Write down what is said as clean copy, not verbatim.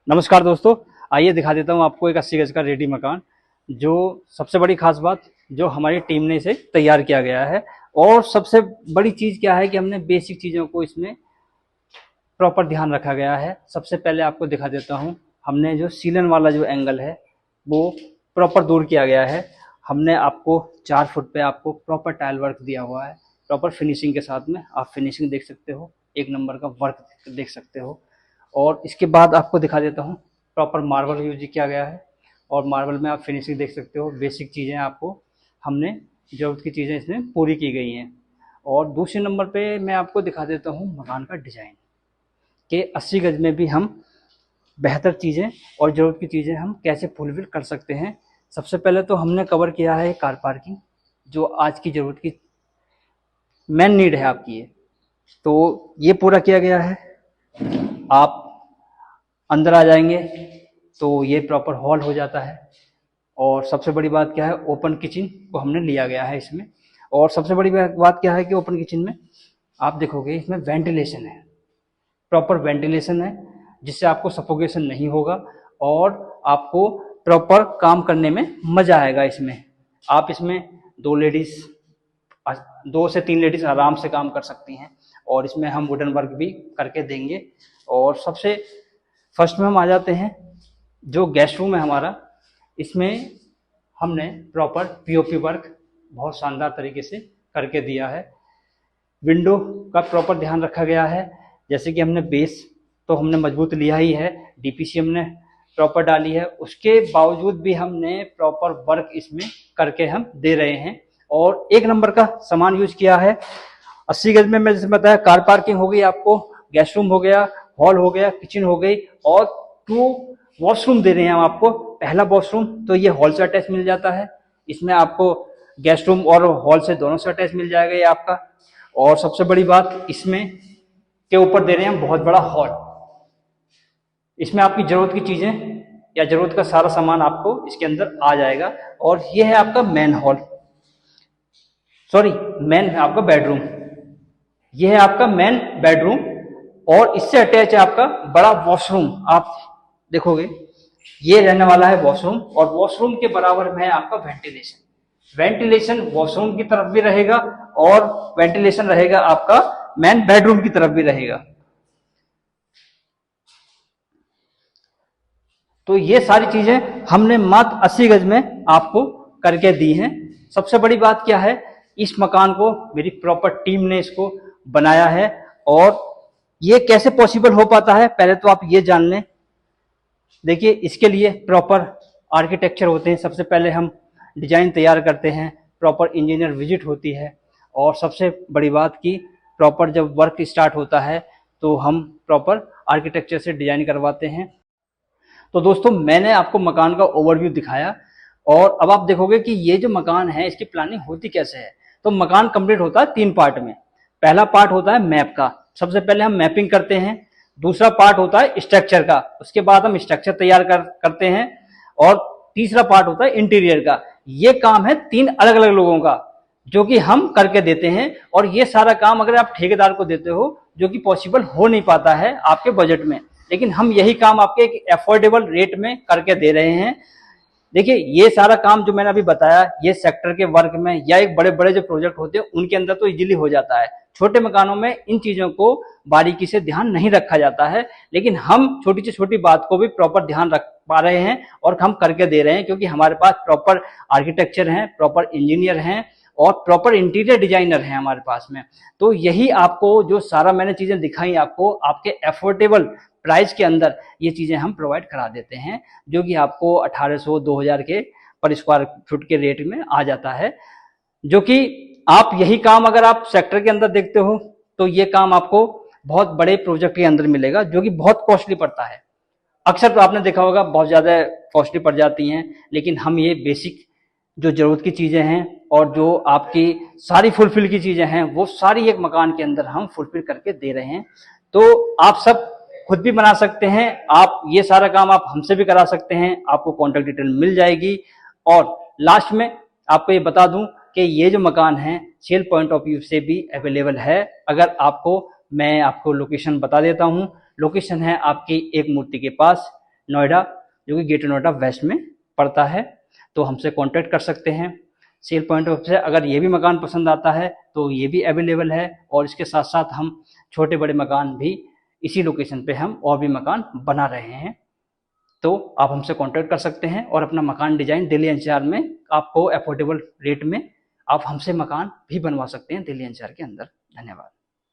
नमस्कार दोस्तों, आइए दिखा देता हूँ आपको एक 80 गज का रेडी मकान। जो सबसे बड़ी खास बात, जो हमारी टीम ने इसे तैयार किया गया है। और सबसे बड़ी चीज़ क्या है कि हमने बेसिक चीज़ों को इसमें प्रॉपर ध्यान रखा गया है। सबसे पहले आपको दिखा देता हूँ, हमने जो सीलन वाला जो एंगल है वो प्रॉपर दूर किया गया है। हमने आपको 4 फुट पे आपको प्रॉपर टाइल वर्क दिया हुआ है, प्रॉपर फिनिशिंग के साथ में। आप फिनिशिंग देख सकते हो, एक नंबर का वर्क देख सकते हो। और इसके बाद आपको दिखा देता हूँ, प्रॉपर मार्बल यूज किया गया है और मार्बल में आप फिनिशिंग देख सकते हो। बेसिक चीज़ें आपको हमने ज़रूरत की चीज़ें इसमें पूरी की गई हैं। और दूसरे नंबर पे मैं आपको दिखा देता हूँ मकान का डिज़ाइन, कि 80 गज में भी हम बेहतर चीज़ें और ज़रूरत की चीज़ें हम कैसे फुलफिल कर सकते हैं। सबसे पहले तो हमने कवर किया है कार पार्किंग, जो आज की ज़रूरत की मेन नीड है आपकी ये, तो ये पूरा किया गया है। आप अंदर आ जाएंगे तो ये प्रॉपर हॉल हो जाता है। और सबसे बड़ी बात क्या है, ओपन किचन को हमने लिया गया है इसमें। और सबसे बड़ी बात क्या है कि ओपन किचन में आप देखोगे इसमें वेंटिलेशन है, प्रॉपर वेंटिलेशन है, जिससे आपको सफोकेशन नहीं होगा और आपको प्रॉपर काम करने में मज़ा आएगा। इसमें आप इसमें 2 से 3 लेडीज आराम से काम कर सकती हैं। और इसमें हम वुडन वर्क भी करके देंगे। और सबसे फर्स्ट में हम आ जाते हैं, जो गेस्ट रूम है हमारा, इसमें हमने प्रॉपर पीओपी वर्क बहुत शानदार तरीके से करके दिया है। विंडो का प्रॉपर ध्यान रखा गया है। जैसे कि हमने बेस तो हमने मजबूत लिया ही है, डीपीसी हमने प्रॉपर डाली है, उसके बावजूद भी हमने प्रॉपर वर्क इसमें करके हम दे रहे हैं। और एक नंबर का सामान यूज किया है। 80 गज में मैं जैसे बताया, कार पार्किंग हो गई, आपको गेस्ट रूम हो गया, हॉल हो गया, किचन हो गई, और 2 वॉशरूम दे रहे हैं हम आपको। पहला वॉशरूम तो ये हॉल से अटैच मिल जाता है, इसमें आपको गेस्ट रूम और हॉल से दोनों से अटैच मिल जाएगा ये आपका। और सबसे बड़ी बात, इसमें के ऊपर दे रहे हैं हम बहुत बड़ा हॉल। इसमें आपकी जरूरत की चीजें या जरूरत का सारा सामान आपको इसके अंदर आ जाएगा। और ये है आपका मेन हॉल, सॉरी मेन आपका बेडरूम। ये है आपका मेन बेडरूम और इससे अटैच है आपका बड़ा वॉशरूम। आप देखोगे ये रहने वाला है वॉशरूम, और वॉशरूम के बराबर में है आपका वेंटिलेशन। वेंटिलेशन वॉशरूम की तरफ भी रहेगा और वेंटिलेशन रहेगा आपका मेन बेडरूम की तरफ भी रहेगा। तो ये सारी चीजें हमने मात्र 80 गज में आपको करके दी हैं। सबसे बड़ी बात क्या है, इस मकान को मेरी प्रॉपर टीम ने इसको बनाया है। और ये कैसे पॉसिबल हो पाता है, पहले तो आप ये जान लें। देखिए, इसके लिए प्रॉपर आर्किटेक्चर होते हैं। सबसे पहले हम डिजाइन तैयार करते हैं, प्रॉपर इंजीनियर विजिट होती है, और सबसे बड़ी बात की प्रॉपर जब वर्क स्टार्ट होता है तो हम प्रॉपर आर्किटेक्चर से डिजाइन करवाते हैं। तो दोस्तों, मैंने आपको मकान का ओवरव्यू दिखाया, और अब आप देखोगे कि ये जो मकान है इसकी प्लानिंग होती कैसे है। तो मकान कंप्लीट होता है 3 पार्ट में। पहला पार्ट होता है मैप का, सबसे पहले हम मैपिंग करते हैं। दूसरा पार्ट होता है स्ट्रक्चर का, उसके बाद हम स्ट्रक्चर तैयार करते हैं। और तीसरा पार्ट होता है इंटीरियर का। ये काम है 3 अलग अलग लोगों का, जो कि हम करके देते हैं। और ये सारा काम अगर आप ठेकेदार को देते हो, जो कि पॉसिबल हो नहीं पाता है आपके बजट में, लेकिन हम यही काम आपके एक अफोर्डेबल रेट में करके दे रहे हैं। देखिए, ये सारा काम जो मैंने अभी बताया, ये सेक्टर के वर्क में या एक बड़े बड़े जो प्रोजेक्ट होते हैं उनके अंदर तो इजीली हो जाता है। छोटे मकानों में इन चीजों को बारीकी से ध्यान नहीं रखा जाता है, लेकिन हम छोटी से छोटी बात को भी प्रॉपर ध्यान रख पा रहे हैं और हम करके दे रहे हैं, क्योंकि हमारे पास प्रॉपर आर्किटेक्चर हैं, प्रॉपर इंजीनियर हैं और प्रॉपर इंटीरियर डिजाइनर हैं हमारे पास में। तो यही आपको जो सारा मैंने चीजें दिखाई आपको, आपके अफोर्डेबल प्राइस के अंदर ये चीजें हम प्रोवाइड करा देते हैं, जो कि आपको 1800-2000 के पर स्क्वायर फुट के रेट में आ जाता है। जो कि आप यही काम अगर आप सेक्टर के अंदर देखते हो तो ये काम आपको बहुत बड़े प्रोजेक्ट के अंदर मिलेगा, जो कि बहुत कॉस्टली पड़ता है। अक्सर तो आपने देखा होगा बहुत ज्यादा कॉस्टली पड़ जाती हैं, लेकिन हम ये बेसिक जो जरूरत की चीजें हैं और जो आपकी सारी फुलफिल की चीजें हैं, वो सारी एक मकान के अंदर हम फुलफिल करके दे रहे हैं। तो आप सब खुद भी बना सकते हैं, आप ये सारा काम आप हमसे भी करा सकते हैं, आपको कॉन्टैक्ट डिटेल मिल जाएगी। और लास्ट में आपको ये बता दूं कि ये जो मकान है सेल पॉइंट ऑफ व्यू से भी अवेलेबल है। अगर आपको, मैं आपको लोकेशन बता देता हूं। लोकेशन है आपकी एक मूर्ति के पास, नोएडा, जो कि ग्रेटर नोएडा वेस्ट में पड़ता है। तो हमसे कांटेक्ट कर सकते हैं। सेल पॉइंट ऑफ से अगर ये भी मकान पसंद आता है तो ये भी अवेलेबल है, और इसके साथ साथ हम छोटे बड़े मकान भी इसी लोकेशन पे हम और भी मकान बना रहे हैं। तो आप हमसे कांटेक्ट कर सकते हैं और अपना मकान डिजाइन दिल्ली एनसीआर में आपको अफोर्डेबल रेट में आप हमसे मकान भी बनवा सकते हैं दिल्ली एनसीआर के अंदर। धन्यवाद।